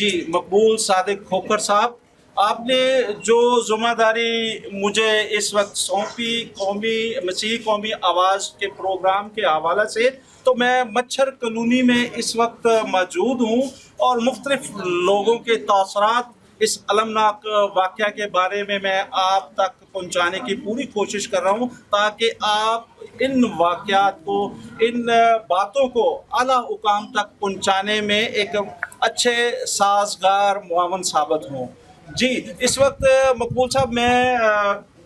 جی مقبول صادق کھوکھر صاحب، آپ نے جو ذمہ داری مجھے اس وقت سونپی مسیحی قومی آواز کے پروگرام کے حوالے سے، تو میں مچھر کالونی میں اس وقت موجود ہوں اور مختلف لوگوں کے تاثرات اس المناک واقعہ کے بارے میں آپ تک پہنچانے کی پوری کوشش کر رہا ہوں، تاکہ آپ ان واقعات کو، ان باتوں کو اعلیٰ حکام تک پہنچانے میں ایک اچھے سازگار معاون ثابت ہوں۔ جی اس وقت مقبول صاحب، میں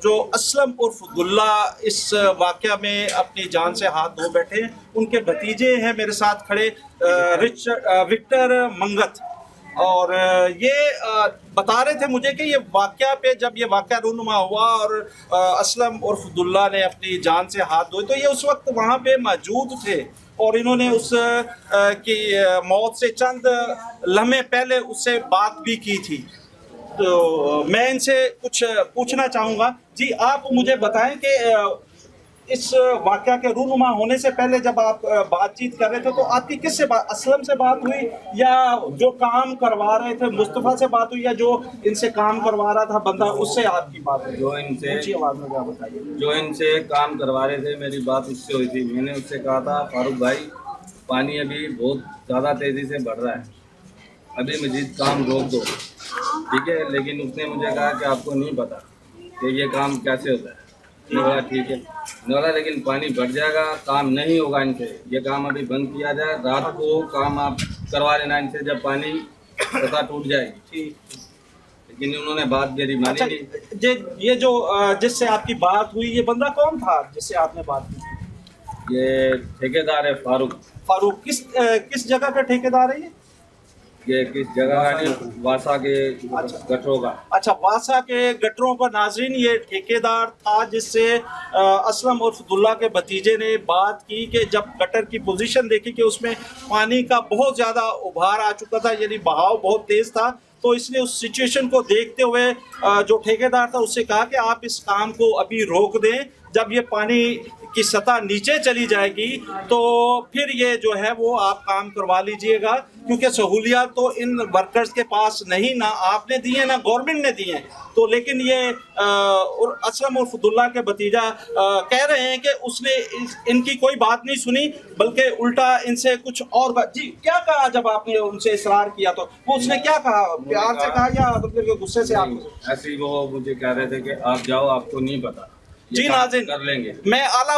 جو اسلم عرف گلہ اس واقعہ میں اپنی جان سے ہاتھ دھو بیٹھے ہیں، ان کے بھتیجے ہیں میرے ساتھ کھڑے، وکٹر منگت، اور یہ بتا رہے تھے مجھے کہ یہ واقعہ پہ جب یہ واقعہ رونما ہوا اور اسلم عرف گلہ نے اپنی جان سے ہاتھ دھوئے، تو یہ اس وقت وہاں پہ موجود تھے اور انہوں نے اس کی موت سے چند لمحے پہلے اس سے بات بھی کی تھی۔ تو میں ان سے کچھ پوچھنا چاہوں گا۔ جی آپ مجھے بتائیں کہ اس واقعہ کے رونما ہونے سے پہلے جب آپ بات چیت کر رہے تھے، تو آپ کی کس سے بات، اسلم سے بات ہوئی یا جو کام کروا رہے تھے مصطفیٰ سے بات ہوئی، یا جو ان سے کام کروا رہا تھا بندہ اس سے آپ کی بات ہوئی؟ جو ان سے کام کروا رہے تھے میری بات اس سے ہوئی تھی۔ میں نے اس سے کہا تھا فاروق بھائی پانی ابھی بہت زیادہ تیزی سے بڑھ رہا ہے، ابھی مزید کام روک دو، ٹھیک ہے؟ لیکن اس نے مجھے کہا کہ آپ کو نہیں پتا کہ یہ کام کیسے ہوتا ہے۔ میں نے بولا ٹھیک ہے، میں نے بولا لیکن پانی بڑھ جائے گا، کام نہیں ہوگا ان سے، یہ کام ابھی بند کیا جائے، رات کو کام آپ کروا لینا ان سے جب پانی سطح ٹوٹ جائے گی۔ لیکن انہوں نے بات میری مانی نہیں۔ یہ جو جس سے آپ کی بات ہوئی، یہ بندہ کون تھا جس سے آپ نے بات کی؟ یہ ٹھیکیدار ہے فاروق۔ کس جگہ کا ٹھیکیدار ہے یہ کس جگہ کا؟ واسا کے گٹروں کا۔ اچھا، واسا کے گٹروں کا۔ ناظرین، یہ ٹھیکیدار تھا جس سے اسلم عرف گلہ کے بھتیجے نے بات کی کہ جب گٹر کی پوزیشن دیکھی کہ اس میں پانی کا بہت زیادہ ابھار آ چکا تھا، یعنی بہاؤ بہت تیز تھا، تو اس نے اس سچویشن کو دیکھتے ہوئے جو ٹھیکیدار تھا اس سے کہا کہ آپ اس کام کو ابھی روک دیں، جب یہ پانی کی سطح نیچے چلی جائے گی تو پھر یہ جو ہے وہ آپ کام کروا لیجئے گا، کیونکہ سہولیات تو ان ورکرز کے پاس نہیں، نہ آپ نے دی ہیں نہ گورنمنٹ نے دی ہیں۔ تو لیکن یہ اسلم عرف گلہ کے بھتیجا کہہ رہے ہیں کہ اس نے ان کی کوئی بات نہیں سنی، بلکہ الٹا ان سے کچھ اور بات۔ جی کیا کہا جب آپ نے ان سے اصرار کیا تو وہ اس نے کیا کہا؟ پیار سے کہا یا مطلب غصے سے؟ آپ ایسے ہی وہ مجھے کہہ رہے تھے کہ آپ جاؤ، آپ کو نہیں پتا۔ جی ناظرین، کر لیں گے۔ میں اعلیٰ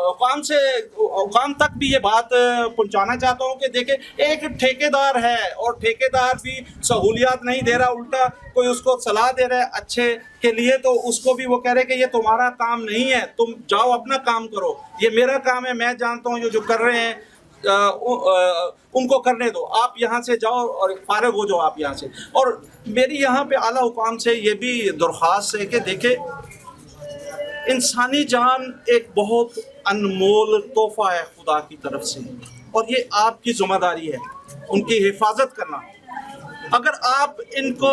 حکام تک بھی یہ بات پہنچانا چاہتا ہوں کہ دیکھیں، ایک ٹھیکیدار ہے اور ٹھیکیدار بھی سہولیات نہیں دے رہا، الٹا کوئی اس کو صلاح دے رہا ہے اچھے کے لیے، تو اس کو بھی وہ کہہ رہے کہ یہ تمہارا کام نہیں ہے، تم جاؤ اپنا کام کرو، یہ میرا کام ہے، میں جانتا ہوں یہ جو کر رہے ہیں ان کو کرنے دو، آپ یہاں سے جاؤ اور فارغ ہو جاؤ آپ یہاں سے۔ اور میری یہاں پہ اعلیٰ حکام سے یہ بھی درخواست ہے کہ دیکھیں، انسانی جان ایک بہت انمول تحفہ ہے خدا کی طرف سے، اور یہ آپ کی ذمہ داری ہے ان کی حفاظت کرنا۔ اگر آپ ان کو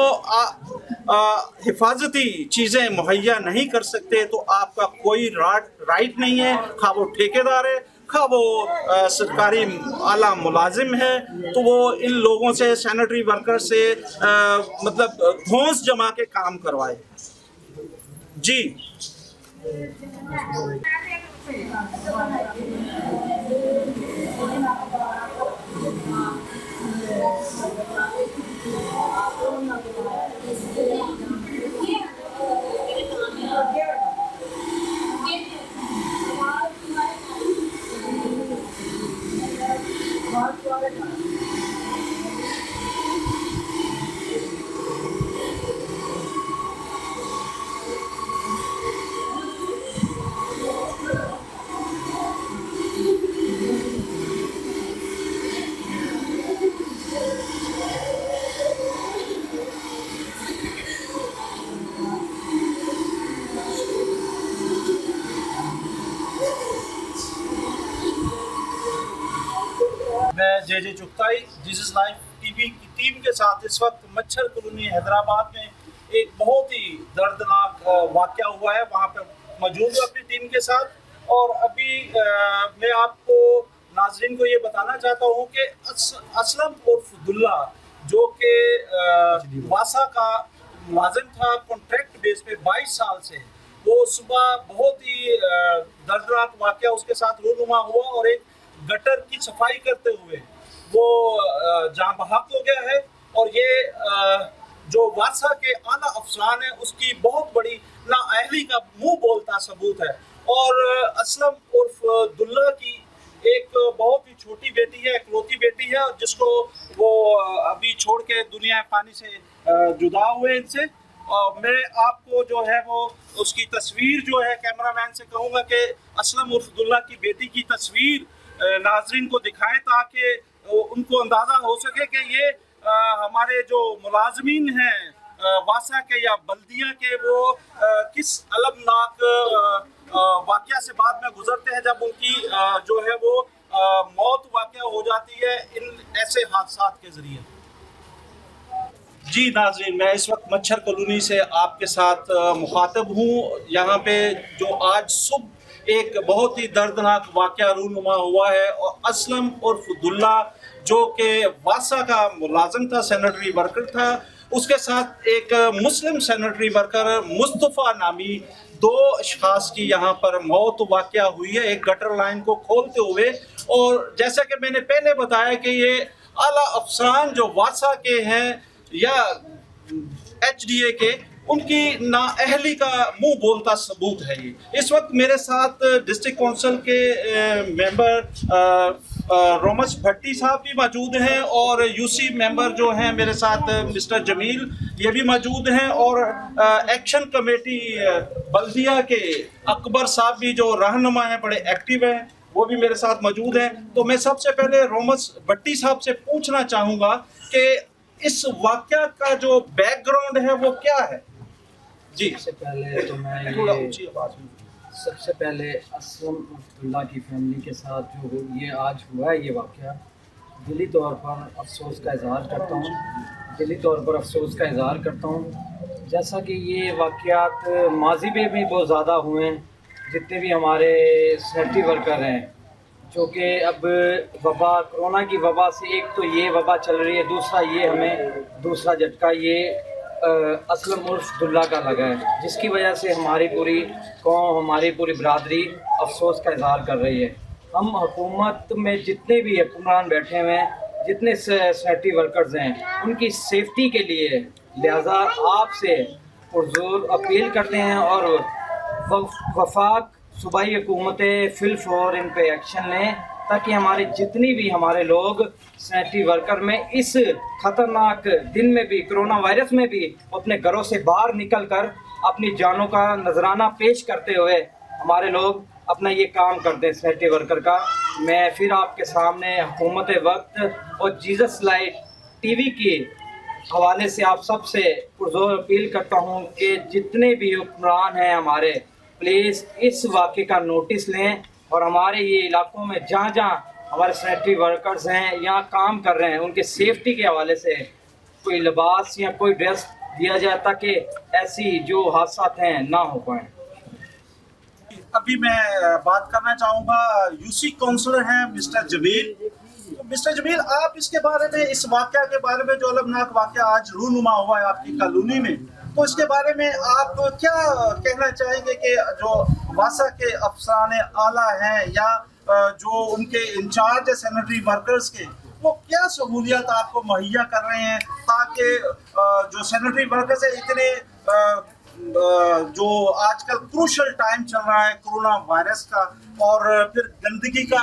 حفاظتی چیزیں مہیا نہیں کر سکتے تو آپ کا کوئی رائٹ نہیں ہے، خواہ وہ ٹھیکیدار ہے، خواہ وہ سرکاری اعلیٰ ملازم ہے، تو وہ ان لوگوں سے، سینیٹری ورکر سے مطلب گھونس جما کے کام کروائے۔ جی میں J Chughtai Jesus Life TV وی کی ٹیم کے ساتھ اس وقت مچھر کالونی حیدرآباد میں ایک بہت ہی دردناک واقعہ ہوا ہے، وہاں پہ موجود ہوں اپنی ٹیم کے ساتھ، اور ابھی میں آپ کو ناظرین کو یہ بتانا چاہتا ہوں کہ اسلم عرف گلہ جو کہ واسا کا ملازم تھا کانٹریکٹ بیس پہ 22 سال سے. وہ صبح بہت ہی دردناک واقعہ اس کے ساتھ رونما ہوا اور ایک گٹر کی صفائی کرتے ہوئے وہ جاں بحق ہو گیا ہے. اور یہ جو واسا کے اعلیٰ افسران ہیں اس کی بہت بڑی نااہلی کا منہ بولتا ثبوت ہے. اور اسلم عرف دلہ کی ایک بہت ہی چھوٹی بیٹی ہے, اکلوتی بیٹی ہے, جس کو وہ ابھی چھوڑ کے دنیا پانی سے جدا ہوئے ان سے. میں آپ کو جو ہے وہ اس کی تصویر جو ہے کیمرہ مین سے کہوں گا کہ اسلم عرف دلہ کی بیٹی کی تصویر ناظرین کو دکھائیں تاکہ ان کو اندازہ ہو سکے کہ یہ ہمارے جو ملازمین ہیں واسا کے یا بلدیہ کے وہ کس المناک واقعہ سے بعد میں گزرتے ہیں جب ان کی جو ہے وہ موت واقعہ ہو جاتی ہے ان ایسے حادثات کے ذریعے. جی ناظرین, میں اس وقت مچھر کالونی سے آپ کے ساتھ مخاطب ہوں. یہاں پہ جو آج صبح ایک بہت ہی دردناک واقعہ رونما ہوا ہے اور اسلم عرف دلہ جو کہ واسا کا ملازم تھا, سینیٹری ورکر تھا, اس کے ساتھ ایک مسلم سینیٹری ورکر مصطفیٰ نامی 2 اشخاص کی یہاں پر موت واقعہ ہوئی ہے ایک گٹر لائن کو کھولتے ہوئے. اور جیسا کہ میں نے پہلے بتایا کہ یہ اعلیٰ افسران جو واسا کے ہیں یا ایچ ڈی اے کے, ان کی نااہلی کا منہ بولتا ثبوت ہے یہ. اس وقت میرے ساتھ ڈسٹرکٹ کونسل کے ممبر رومس بھٹی صاحب بھی موجود ہیں اور یو سی ممبر جو ہیں میرے ساتھ مسٹر جمیل یہ بھی موجود ہیں, اور ایکشن کمیٹی بلدیہ کے اکبر صاحب بھی جو رہنما ہیں, بڑے ایکٹیو ہیں, وہ بھی میرے ساتھ موجود ہیں. تو میں سب سے پہلے رومس بھٹی صاحب سے پوچھنا چاہوں گا کہ اس واقعہ کا جو بیک گراؤنڈ ہے وہ کیا ہے. جی سب سے پہلے تو میں تھوڑا اونچی آواز میں. سب سے پہلے اسلم عرف دلہ کی فیملی کے ساتھ جو یہ آج ہوا ہے یہ واقعہ, دلی طور پر افسوس کا اظہار کرتا ہوں. جیسا کہ یہ واقعات ماضی میں بھی بہت زیادہ ہوئے ہیں. جتنے بھی ہمارے سینیٹری ورکر ہیں جو کہ اب وبا, کرونا کی وبا سے, ایک تو یہ وبا چل رہی ہے, دوسرا یہ ہمیں دوسرا جھٹکا یہ اسلم عرف دلہ کا لگا ہے, جس کی وجہ سے ہماری پوری قوم, ہماری پوری برادری افسوس کا اظہار کر رہی ہے. ہم حکومت میں جتنے بھی حکمران بیٹھے ہوئے ہیں, جتنے سینیٹری ورکرز ہیں, ان کی سیفٹی کے لیے لہٰذا آپ سے پرزور اپیل کرتے ہیں اور وفاق صوبائی حکومتیں فی الفور ان پہ ایکشن لیں تاکہ ہمارے جتنی بھی ہمارے لوگ سینیٹری ورکر میں اس خطرناک دن میں بھی, کرونا وائرس میں بھی, اپنے گھروں سے باہر نکل کر اپنی جانوں کا نذرانہ پیش کرتے ہوئے ہمارے لوگ اپنا یہ کام کرتے ہیں سینیٹری ورکر کا. میں پھر آپ کے سامنے حکومت وقت اور جیزس لائٹ ٹی وی کے حوالے سے آپ سب سے پرزور اپیل کرتا ہوں کہ جتنے بھی حکمران ہیں ہمارے, پلیز اس واقعے کا نوٹس لیں اور ہمارے یہ علاقوں میں جہاں جہاں ہمارے سینیٹری ورکرز ہیں یہاں کام کر رہے ہیں ان کے سیفٹی کے حوالے سے کوئی لباس یا کوئی ڈریس دیا جائے تاکہ ایسی جو حادثات ہیں نہ ہو پائیں. ابھی میں بات کرنا چاہوں گا یو سی کونسلر ہیں مسٹر جمیل. مسٹر جمیل, آپ اس کے بارے میں, اس واقعہ کے بارے میں جو المناک واقعہ آج رونما ہوا ہے آپ کی کالونی میں, تو اس کے بارے میں آپ کیا کہنا چاہیں گے کہ جو واسا کے افسران اعلیٰ ہیں یا جو ان کے انچارج سینیٹری ورکرز کے, وہ کیا سہولیات آپ کو مہیا کر رہے ہیں تاکہ جو سینیٹری ورکرز ہیں اتنے جو آج کل کروشل ٹائم چل رہا ہے کرونا وائرس کا, اور پھر گندگی کا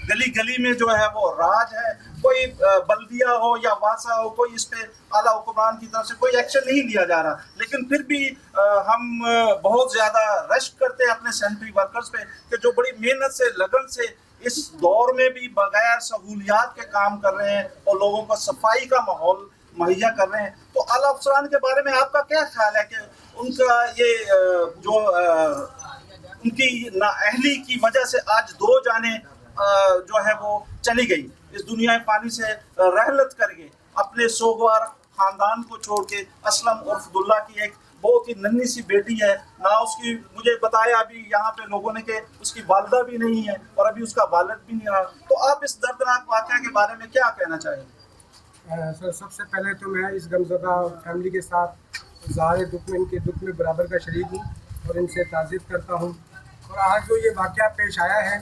گلی گلی میں جو ہے وہ راج ہے, کوئی بلدیہ ہو یا واسا ہو, کوئی اس پہ اعلیٰ حکمران کی طرف سے کوئی ایکشن نہیں لیا جا رہا, لیکن پھر بھی ہم بہت زیادہ رش کرتے ہیں اپنے سینیٹری ورکرز پہ کہ جو بڑی محنت سے, لگن سے اس دور میں بھی بغیر سہولیات کے کام کر رہے ہیں اور لوگوں کو صفائی کا ماحول مہیا کر رہے ہیں. تو اعلیٰ افسران کے بارے میں آپ کا کیا خیال ہے کہ ان کا یہ جو ان کی نااہلی کی وجہ سے آج 2 جانیں جو ہے وہ چلی گئی, اس دنیا پانی سے رحلت کر کے اپنے سوگوار خاندان کو چھوڑ کے. اسلم عرف دلہ کی ایک بہت ہی ننھی سی بیٹی ہے, نہ اس کی, مجھے بتایا ابھی یہاں پہ لوگوں نے کہ اس کی والدہ بھی نہیں ہے اور ابھی اس کا والد بھی نہیں رہا. تو آپ اس دردناک واقعہ کے بارے میں کیا کہنا چاہیں گے؟ سر سب سے پہلے تو میں اس غمزدہ فیملی کے ساتھ اظہار دکھ میں ان کے دکھ میں برابر کا شریک ہوں اور ان سے تعزیت کرتا ہوں. اور آج جو یہ واقعہ پیش آیا ہے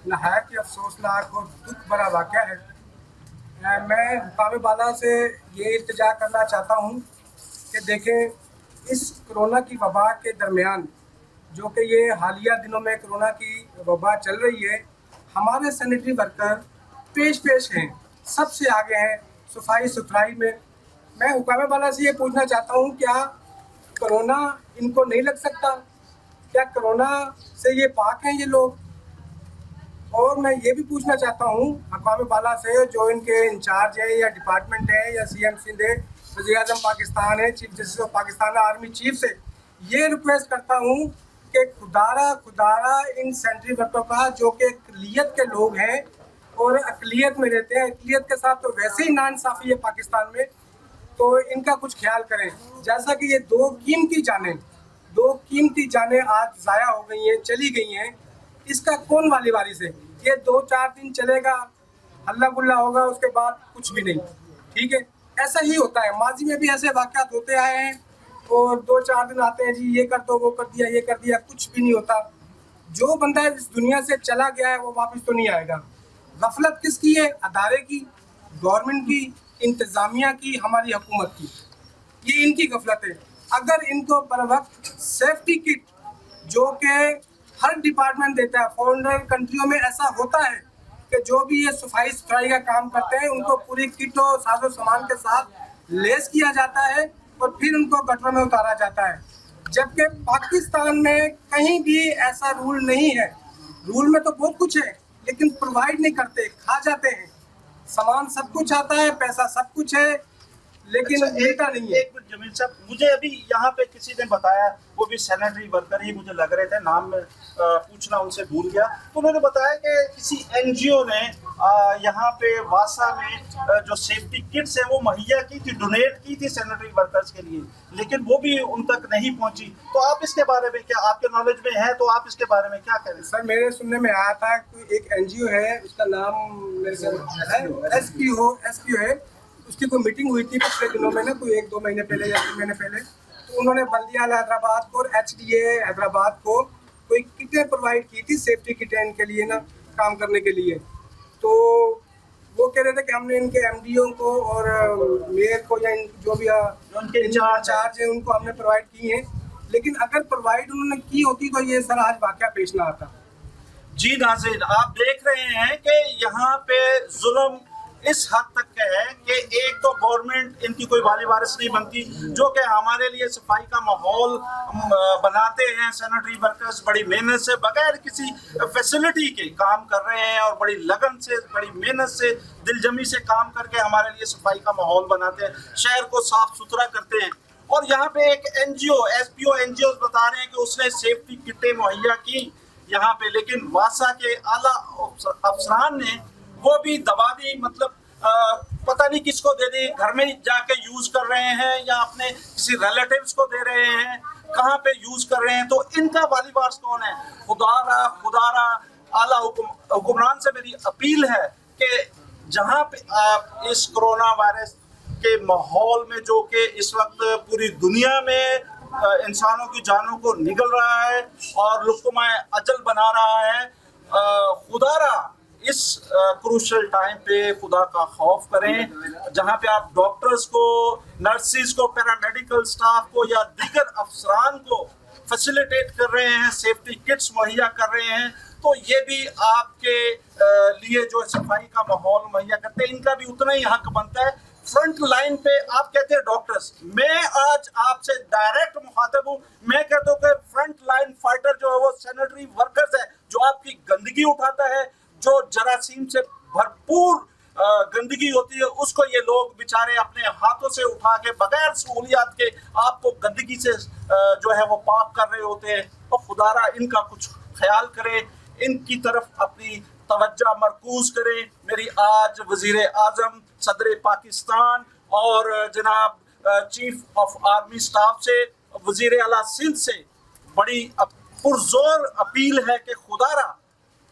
نہایت ہی افسوسناک اور دکھ بھرا واقعہ ہے. میں حکام بالا سے یہ التجا کرنا چاہتا ہوں کہ دیکھیں اس کرونا کی وبا کے درمیان جو کہ یہ حالیہ دنوں میں کرونا کی وبا چل رہی ہے, ہمارے سینیٹری ورکر پیش ہیں, سب سے آگے ہیں صفائی ستھرائی میں. میں حکام بالا سے یہ پوچھنا چاہتا ہوں کیا کرونا ان کو نہیں لگ سکتا؟ کیا کرونا سے یہ پاک ہیں یہ لوگ؟ اور میں یہ بھی پوچھنا چاہتا ہوں حکام بالا سے جو ان کے انچارج ہیں یا ڈپارٹمنٹ ہے یا سی ایم سندھ ہے, وزیر اعظم پاکستان ہے, chief justice of Pakistan army chief سے یہ ریکویسٹ کرتا ہوں کہ خدارہ ان سینٹری ورکروں کا جو کہ اقلیت کے لوگ ہیں اور اقلیت میں رہتے ہیں, اقلیت کے ساتھ تو ویسے ہی ناانصافی ہے پاکستان میں, تو ان کا کچھ خیال کریں. جیسا کہ یہ دو قیمتی جانیں آج ضائع ہو گئی ہیں, چلی گئی ہیں, اس کا کون والی وارث ہے؟ یہ 2-4 دن چلے گا, ہلا گلا ہوگا, اس کے بعد کچھ بھی نہیں. ٹھیک ہے, ایسا ہی ہوتا ہے, ماضی میں بھی ایسے واقعات ہوتے آئے ہیں اور 2-4 دن آتے ہیں جی یہ کر دو, وہ کر دیا, یہ کر دیا, کچھ بھی نہیں ہوتا. جو بندہ اس دنیا سے چلا گیا ہے وہ واپس تو نہیں آئے گا. غفلت کس کی ہے؟ ادارے کی, گورنمنٹ کی, انتظامیہ کی, ہماری حکومت کی. یہ ان کی غفلت ہے. اگر ان کو بر وقت سیفٹی کٹ جو کہ ہر ڈپارٹمنٹ دیتا ہے, فارنر کنٹریوں میں ایسا ہوتا ہے کہ جو بھی یہ صفائی ستھرائی کا کام کرتے ہیں ان کو پوری کٹ و ساز و سامان کے ساتھ لیس کیا جاتا ہے اور پھر ان کو گٹروں میں اتارا جاتا ہے. جبکہ پاکستان میں کہیں بھی ایسا رول نہیں ہے. رول میں تو بہت کچھ ہے لیکن پرووائڈ نہیں کرتے, کھا جاتے ہیں. سامان سب کچھ آتا ہے, پیسہ سب کچھ ہے, لیکن ملتا نہیں ہے. ایک منٹ جمیل صاحب, مجھے ابھی یہاں پہ کسی نے بتایا, وہ بھی سینیٹری ورکر ہی مجھے لگ رہے تھے, نام میں پوچھنا ان سے بھول گیا, تو انہوں نے بتایا کہ کسی این جی او نے یہاں پہ واسا میں جو سیفٹی کٹس ہیں وہ مہیا کی تھی, ڈونیٹ کی تھی سینیٹری ورکرز کے لیے, لیکن وہ بھی ان تک نہیں پہنچی. تو آپ اس کے بارے میں کیا, آپ کے نالج میں ہے تو آپ اس کے بارے میں کیا کہیں؟ سر میرے سننے میں آیا تھا کہ ایک این جی او ہے, اس کا نام ایس پی او ہے, اس کی کوئی میٹنگ ہوئی تھی پچھلے دنوں میں نا, کوئی 1-2 مہینے پہلے یا 3 مہینے پہلے, تو انہوں نے بلدیہ حیدرآباد کو اور ایچ ڈی اے حیدرآباد کو کوئی کٹیں پرووائڈ کی تھی, سیفٹی کٹیں ان کے لیے نا, کام کرنے کے لیے. تو وہ کہہ رہے تھے کہ ہم نے ان کے ایم ڈی او کو اور میئر کو یا جو بھی ان کے انچارج ہیں ان کو ہم نے پرووائڈ کی ہیں, لیکن اگر پرووائڈ انہوں نے کی ہوتی تو یہ سر آج واقعہ پیش نہ آتا. جی ناظرین, آپ دیکھ رہے ہیں کہ یہاں پہ ظلم اس حد تک کا ہے کہ ایک تو گورنمنٹ ان کی کوئی والی وارث نہیں بنتی, جو کہ ہمارے لیے صفائی کا ماحول بناتے ہیں. سینیٹری ورکرز بڑی محنت سے بغیر کسی فیسلٹی کے کام کر رہے ہیں اور بڑی لگن سے, بڑی محنت سے, دل جمی سے کام کر کے ہمارے لیے صفائی کا ماحول بناتے ہیں, شہر کو صاف ستھرا کرتے ہیں. اور یہاں پہ ایک این جی او, S P O N G Os بتا رہے ہیں کہ اس نے سیفٹی کٹیں مہیا کی یہاں پہ, لیکن واسا کے اعلیٰ افسران نے وہ بھی دبا دی, مطلب پتہ نہیں کس کو دے دی, گھر میں جا کے یوز کر رہے ہیں یا اپنے کسی ریلیٹیوز کو دے رہے ہیں, کہاں پہ یوز کر رہے ہیں. تو ان کا والی وارث کون ہے؟ خدارہ اعلیٰ حکمران سے میری اپیل ہے کہ جہاں پہ آپ اس کرونا وائرس کے ماحول میں جو کہ اس وقت پوری دنیا میں انسانوں کی جانوں کو نگل رہا ہے اور لقمہ اجل بنا رہا ہے, خدارہ اس کروشل ٹائم پہ خدا کا خوف کریں. جہاں پہ آپ ڈاکٹرز کو, نرسز کو, پیرامیڈیکل سٹاف کو یا دیگر افسران کو فیسیلیٹیٹ کر رہے ہیں, سیفٹی کٹس مہیا کر رہے ہیں, تو یہ بھی آپ کے لیے جو صفائی کا ماحول مہیا کرتے ہیں, ان کا بھی اتنا ہی حق بنتا ہے. فرنٹ لائن پہ آپ کہتے ہیں ڈاکٹرز, میں آج آپ سے ڈائریکٹ مخاطب ہوں, میں کہتا ہوں کہ فرنٹ لائن فائٹر جو ہے وہ سینیٹری ورکرز ہے, جو آپ کی گندگی اٹھاتا ہے, جو جراثیم سے بھرپور گندگی ہوتی ہے, اس کو یہ لوگ بیچارے اپنے ہاتھوں سے اٹھا کے بغیر سہولیات کے آپ کو گندگی سے جو ہے وہ پاک کر رہے ہوتے ہیں. تو خدارہ ان کا کچھ خیال کرے, ان کی طرف اپنی توجہ مرکوز کریں. میری آج وزیر اعظم, صدر پاکستان اور جناب چیف آف آرمی سٹاف سے, وزیر اعلیٰ سندھ سے بڑی پرزور اپیل ہے کہ خدارہ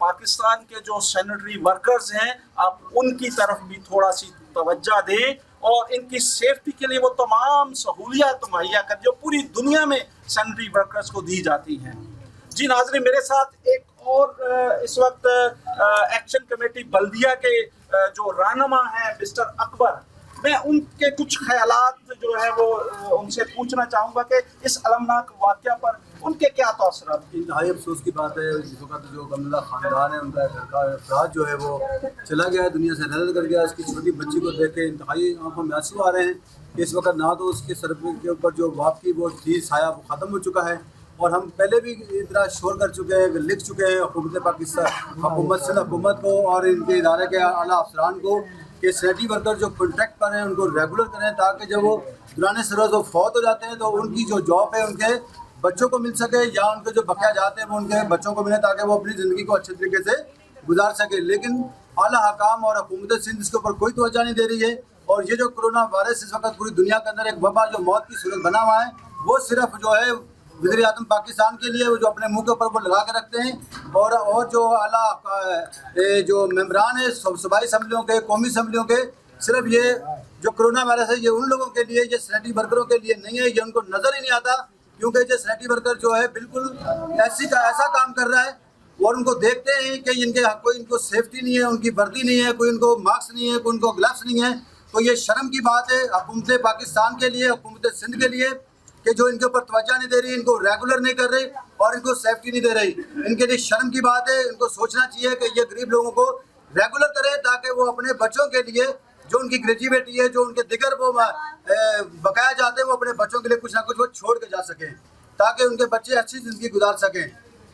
پاکستان کے جو سینیٹری ورکرز ہیں آپ ان کی طرف بھی تھوڑا سی توجہ دیں اور ان کی سیفٹی کے لیے وہ تمام سہولیات مہیا کر جو پوری دنیا میں سینیٹری ورکرز کو دی جاتی ہیں۔ جی ناظرین، میرے ساتھ ایک اور اس وقت ایکشن کمیٹی بلدیہ کے جو رہنما ہیں مسٹر اکبر، میں ان کے کچھ خیالات جو ہے وہ ان سے پوچھنا چاہوں گا کہ اس المناک واقعہ پر ان کے کیا تاثرات ہیں۔ انتہائی افسوس کی بات ہے جس وقت جو غمزدہ خاندان ہے ان کا گھر کا افراد جو ہے وہ چلا گیا ہے، دنیا سے رحلت کر گیا۔ اس کی چھوٹی بچی کو دیکھ کے انتہائی آنکھوں میں آنسو آ رہے ہیں کہ اس وقت نہ تو اس کے سر کے اوپر جو باپ کی وہ تھی سایہ وہ ختم ہو چکا ہے، اور ہم پہلے بھی اتنا شور کر چکے ہیں، لکھ چکے ہیں حکومت پاکستان، حکومت سندھ حکومت کو اور ان کے ادارے کے اعلیٰ افسران کو کہ سینیٹری ورکر جو کانٹریکٹ پر ہیں ان کو ریگولر کریں، تاکہ جب وہ دوران سروس وہ فوت ہو جاتے ہیں تو ان کی جو جاب ہے ان کے بچوں کو مل سکے، یا ان کے جو بقیہ جاتے ہیں وہ ان کے بچوں کو ملے، تاکہ وہ اپنی زندگی کو اچھے طریقے سے گزار سکے۔ لیکن اعلیٰ حکام اور حکومت سندھ اس کے اوپر کوئی توجہ نہیں دے رہی ہے، اور یہ جو کرونا وائرس اس وقت پوری دنیا کے اندر ایک وبا جو موت کی صورت بنا ہوا ہے، وہ صرف جو ہے وزیر اعظم پاکستان کے لیے وہ جو اپنے منہ کے اوپر وہ لگا کے رکھتے ہیں، اور جو اعلیٰ جو ممبران ہیں صوبائی اسمبلیوں کے، قومی اسمبلیوں کے، صرف یہ جو کرونا وائرس ہے یہ ان لوگوں کے لیے، یہ سینیٹری ورکروں کے لیے نہیں ہے، یہ ان کو نظر ہی نہیں آتا، کیونکہ یہ سینیٹری ورکر جو ہے بالکل ایسا کام کر رہا ہے، اور ان کو دیکھتے ہیں کہ ان کے کوئی ان کو سیفٹی نہیں ہے، ان کی وردی نہیں ہے، کوئی ان کو ماسک نہیں ہے، کوئی ان کو گلفس نہیں ہے۔ تو یہ شرم کی بات ہے حکومت پاکستان کے لیے، حکومت سندھ کے لیے، کہ جو ان کے اوپر توجہ نہیں دے رہی، ان کو ریگولر نہیں کر رہی اور ان کو سیفٹی نہیں دے رہی۔ ان کے لیے شرم کی بات ہے، ان کو سوچنا چاہیے کہ یہ غریب لوگوں کو ریگولر کرے، تاکہ وہ اپنے بچوں کے لیے جو ان کی گریجویٹی ہے، جو ان کے دیگر وہ بقایا جاتے ہیں، وہ اپنے بچوں کے لیے کچھ نہ کچھ وہ چھوڑ کے جا سکیں، تاکہ ان کے بچے اچھی زندگی گزار سکیں۔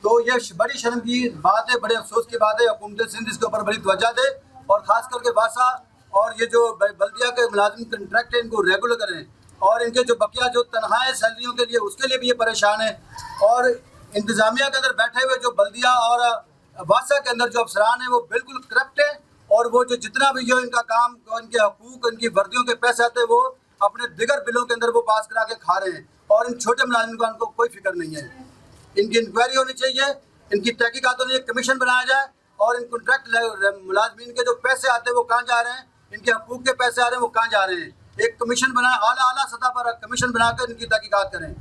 تو یہ بڑی شرم کی بات ہے، بڑے افسوس کی بات ہے، حکومت سندھ اس کے اوپر بڑی توجہ دے، اور خاص کر کے واسا اور یہ جو بلدیہ کے ملازم کنٹریکٹ ہیں ان کو ریگولر کریں، اور ان کے جو بقیہ جو تنخواہیں سیلریوں کے لیے اس کے لیے بھی یہ پریشان ہیں، اور انتظامیہ کے اندر بیٹھے ہوئے جو بلدیہ اور واسا کے اندر جو افسران ہیں وہ بالکل کرپٹ ہیں، اور وہ جو جتنا بھی جو ان کا کام، ان کے حقوق، ان کی وردیوں کے پیسے آتے ہیں وہ اپنے دیگر بلوں کے اندر وہ پاس کرا کے کھا رہے ہیں، اور ان چھوٹے ملازمین کو ان کو کوئی فکر نہیں ہے۔ ان کی انکوائری ہونی چاہیے، ان کی تحقیقات ہونی چاہیے، کمیشن بنایا جائے، اور ان کانٹریکٹ ملازمین کے جو پیسے آتے ہیں وہ کہاں جا رہے ہیں، ان کے حقوق کے پیسے آ رہے ہیں وہ کہاں جا رہے ہیں، ایک کمیشن بنائے، اعلیٰ سطح پر کمیشن بنا کر ان کی تحقیقات کریں۔